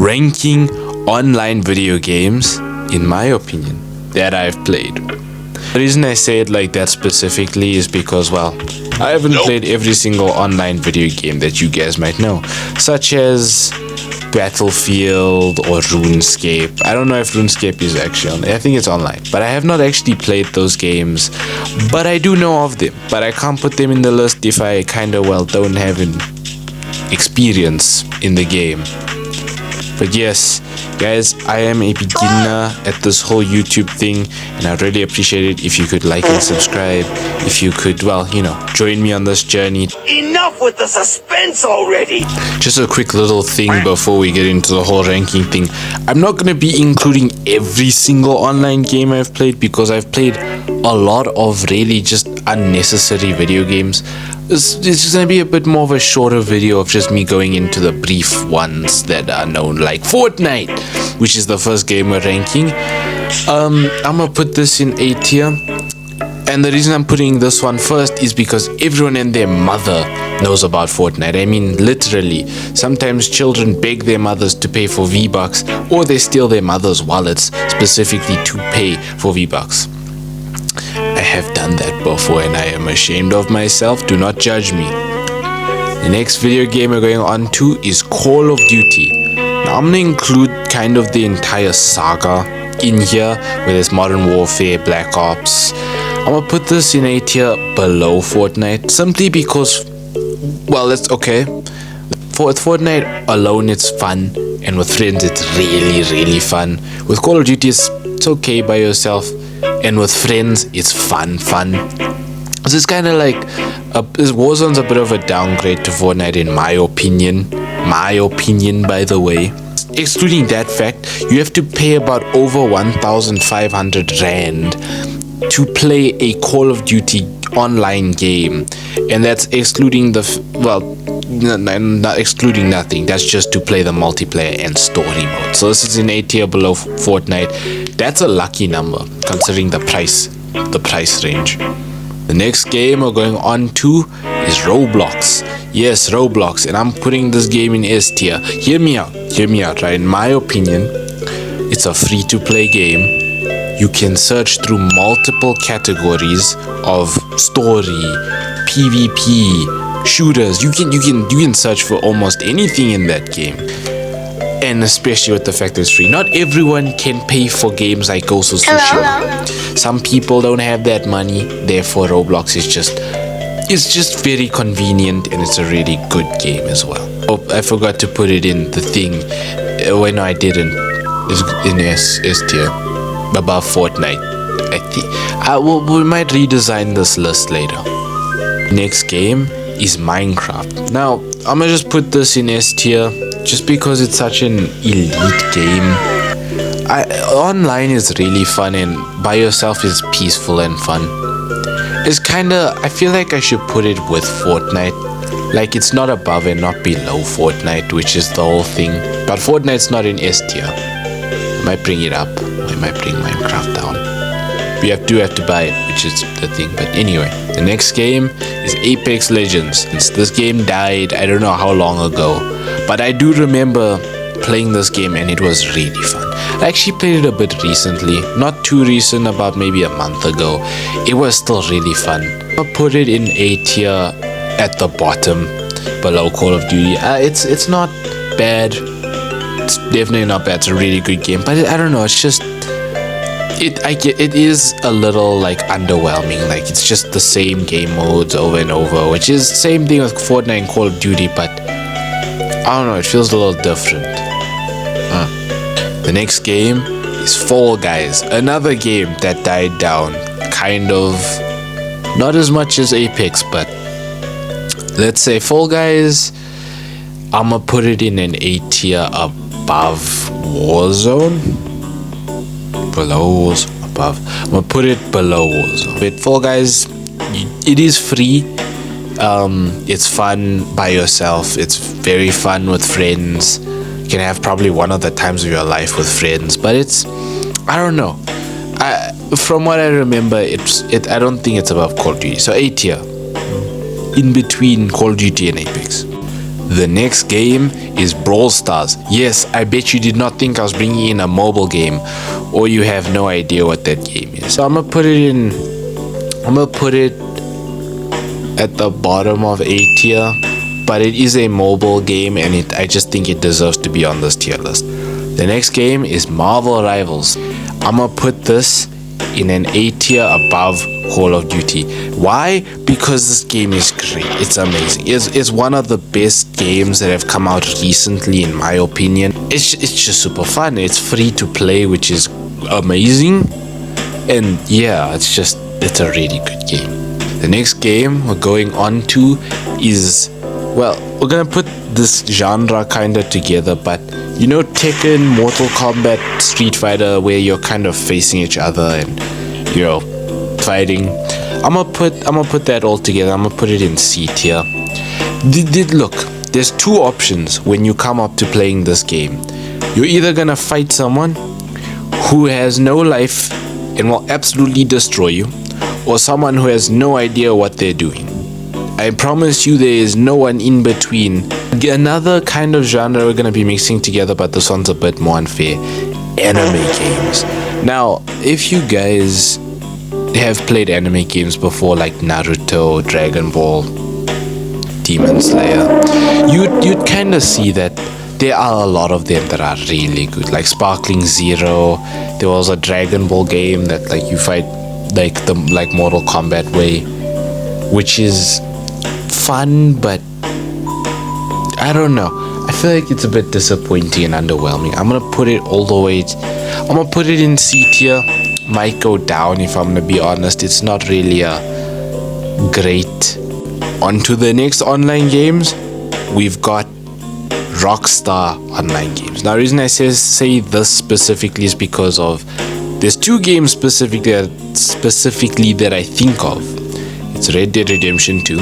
ranking online video games, in my opinion, that I've played. The reason I say it like that specifically is because, well, I haven't played every single online video game that you guys might know, such as Battlefield or RuneScape. I don't know if RuneScape is actually online. I think it's online, but I have not actually played those games, but I do know of them. But I can't put them in the list if I don't have an experience in the game. But yes, guys, I am a beginner at this whole YouTube thing, and I'd really appreciate it if you could like and subscribe, if you could, well, join me on this journey. Enough with the suspense already! Just a quick little thing before we get into the whole ranking thing. I'm not going to be including every single online game I've played, because I've played a lot of really just unnecessary video games. It's just going to be a bit more of a shorter video of just me going into the brief ones that are known, like Fortnite, which is the first game we're ranking. I'm going to put this in A tier. And the reason I'm putting this one first is because everyone and their mother knows about Fortnite. I mean, literally. Sometimes children beg their mothers to pay for V-Bucks, or they steal their mother's wallets specifically to pay for V-Bucks. I have done that before and I am ashamed of myself. Do not judge me. The next video game we're going on to is Call of Duty. Now I'm going to include kind of the entire saga in here, where there's Modern Warfare, Black Ops. I'm going to put this in A tier below Fortnite, simply because, well, it's okay. With Fortnite alone it's fun, and with friends it's really fun. With Call of Duty it's okay by yourself, and with friends it's fun. So it's kind of like Warzone's a bit of a downgrade to Fortnite in my opinion, by the way. Excluding that fact, you have to pay about over 1,500 rand to play a Call of Duty online game, and that's excluding not excluding nothing. That's just to play the multiplayer and story mode. So this is in A tier below Fortnite. That's a lucky number considering the price range. The next game we're going on to is Roblox. Yes, Roblox, and I'm putting this game in S tier. Hear me out, right? In my opinion, it's a free-to-play game. You can search through multiple categories of story, PvP, shooters. You can search for almost anything in that game. And especially with the fact that it's free. Not everyone can pay for games like Ghost of Tsushima. Some people don't have that money, therefore Roblox is just very convenient, and it's a really good game as well. Oh, I forgot to put it in the thing. Well, no, I didn't. It's in S tier, above Fortnite. I think we might redesign this list later. Next game is Minecraft. Now I'm gonna just put this in S tier just because it's such an elite game. Online is really fun, and by yourself is peaceful and fun. It's kinda, I feel like I should put it with Fortnite. Like, it's not above and not below Fortnite, which is the whole thing. But Fortnite's not in S tier. I might bring it up. I might bring Minecraft down. We have to buy it, which is the thing. But anyway, the next game is Apex Legends. Since this game died, I don't know how long ago, but I do remember playing this game, and it was really fun. I actually played it a bit recently, not too recent, about maybe a month ago. It was still really fun. I'll put it in A tier at the bottom, below Call of Duty. It's not bad. It's definitely not bad. It's a really good game, but I don't know. It's just it is a little like underwhelming. Like, it's just the same game modes over and over, which is the same thing with Fortnite and Call of Duty, but I don't know, it feels a little different. The next game is Fall Guys, another game that died down, kind of, not as much as Apex, but let's say Fall Guys, I'ma put it in an A tier above Warzone. Below Warzone, above. I'm gonna put it below Warzone. But Fall Guys, it is free. It's fun by yourself. It's very fun with friends. You can have probably one of the times of your life with friends, but I don't know. From what I remember, I don't think it's above Call of Duty. So A tier, in between Call of Duty and Apex. The next game is Brawl Stars. Yes, I bet you did not think I was bringing in a mobile game, or you have no idea what that game is. So I'm gonna put it at the bottom of A tier, but it is a mobile game, and I just think it deserves to be on this tier list. The next game is Marvel Rivals. I'm gonna put this in an A tier above Call of Duty. Why? Because this game is great. It's amazing. It's one of the best games that have come out recently, in my opinion. It's just super fun. It's free to play, which is amazing. And yeah, it's a really good game. The next game we're going on to is, well, we're gonna put this genre kinda together, but you know Tekken, Mortal Kombat, Street Fighter, where you're kind of facing each other and you're fighting. I'm gonna put that all together. I'm gonna put it in C tier. Look, there's two options when you come up to playing this game. You're either gonna fight someone who has no life and will absolutely destroy you, or someone who has no idea what they're doing. I promise you there is no one in between. Another kind of genre we're gonna be mixing together, but this one's a bit more unfair. Anime games. Now, if you guys have played anime games before, like Naruto, Dragon Ball, Demon Slayer, you'd kind of see that there are a lot of them that are really good, like Sparkling Zero. There was a Dragon Ball game that like you fight like Mortal Kombat way, which is fun, but I don't know, I feel like it's a bit disappointing and underwhelming. I'm gonna put it all the way I'm gonna put it in C tier. Might go down if I'm gonna be honest. It's not really a great. On to the next online games. We've got Rockstar online games. Now the reason I say this specifically is because of there's two games specifically that I think of. It's Red Dead Redemption 2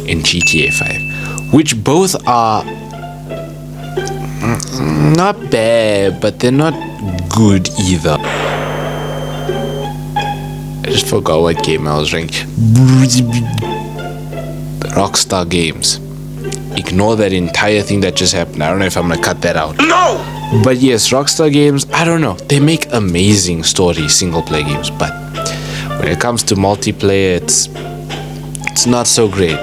and GTA 5, which both are not bad, but they're not good either. I just forgot what game I was ranking. Rockstar Games. Ignore that entire thing that just happened. I don't know if I'm gonna cut that out. No! But yes, Rockstar Games, I don't know. They make amazing story single player games, but when it comes to multiplayer, it's not so great.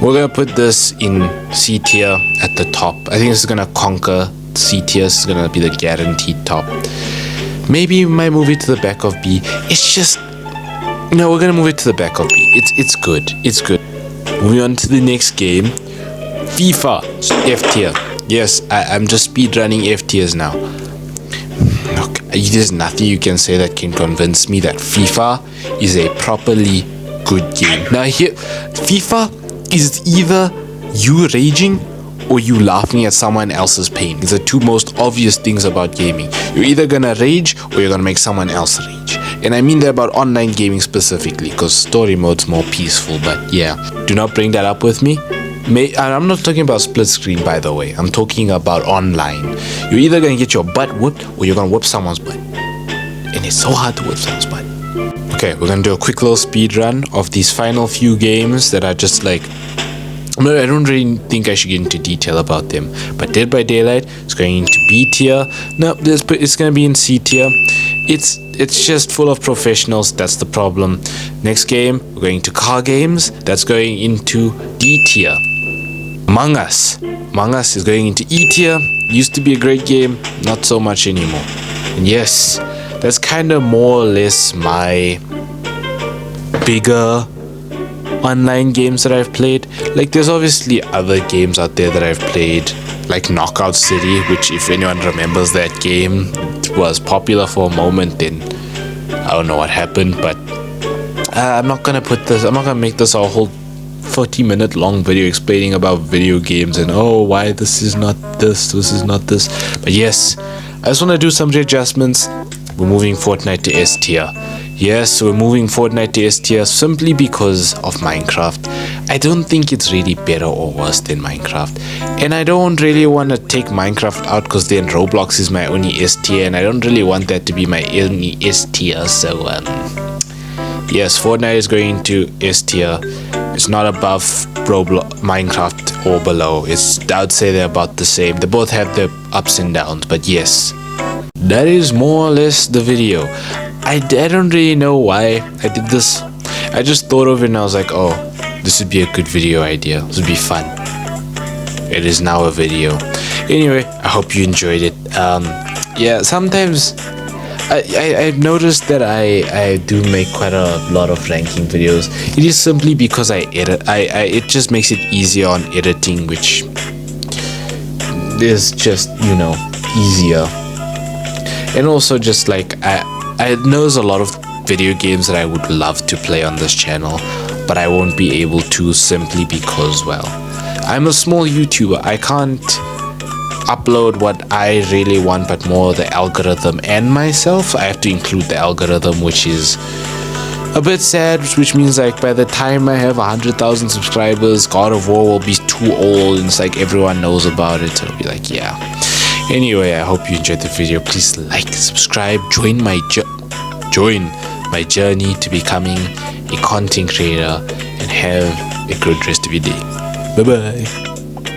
We're gonna put this in C tier at the top. I think this is gonna conquer C tier. This is gonna be the guaranteed top. Maybe we might move it to the back of B. It's just no, we're gonna move it to the back of B. It's good. It's good. Moving on to the next game, FIFA F tier. Yes, I'm just speedrunning F tiers now. Look, there's nothing you can say that can convince me that FIFA is a properly good game. Now here, FIFA is either you raging or you laughing at someone else's pain. It's the two most obvious things about gaming. You're either gonna rage or you're gonna make someone else rage. And I mean that about online gaming specifically, because story mode's more peaceful, but yeah. Do not bring that up with me. And I'm not talking about split screen, by the way. I'm talking about online. You're either gonna get your butt whooped or you're gonna whoop someone's butt. And it's so hard to whoop someone's butt. Okay, we're gonna do a quick little speed run of these final few games that are just like, I don't really think I should get into detail about them. But Dead by Daylight is going into B tier. No, it's gonna be in C tier. It's just full of professionals. That's the problem. Next game, we're going to car games. That's going into D tier. Among Us is going into E tier. Used to be a great game, not so much anymore. And yes, that's kind of more or less my bigger online games that I've played. Like there's obviously other games out there that I've played, like Knockout City, which if anyone remembers that game, it was popular for a moment, then I don't know what happened, but I'm not gonna make this a whole 40-minute long video explaining about video games and oh why this is not this is not this. But yes, I just want to do some readjustments. We're moving Fortnite to S tier. Yes, we're moving Fortnite to S tier simply because of Minecraft. I don't think it's really better or worse than Minecraft, and I don't really want to take Minecraft out because then Roblox is my only S tier, and I don't really want that to be my only S tier. So yes, Fortnite is going to S tier, It's not above Roblox, Minecraft or below. I would say they're about the same. They both have their ups and downs, but yes. That is more or less the video. I don't really know why I did this. I just thought of it and I was like, oh, this would be a good video idea. This would be fun. It is now a video. Anyway, I hope you enjoyed it. Yeah, sometimes I've noticed that I do make quite a lot of ranking videos. It is simply because I edit. It just makes it easier on editing, which is just, you know, easier. And also just like I know there's a lot of video games that I would love to play on this channel, but I won't be able to simply because, well, I'm a small YouTuber. I can't upload what I really want, but more the algorithm and myself. I have to include the algorithm, which is a bit sad, which means like by the time I have 100,000 subscribers, God of War will be too old and it's like everyone knows about it, so it'll be like, yeah. Anyway, I hope you enjoyed the video. Please like, subscribe, join my journey to becoming a content creator, and have a good rest of your day. Bye bye.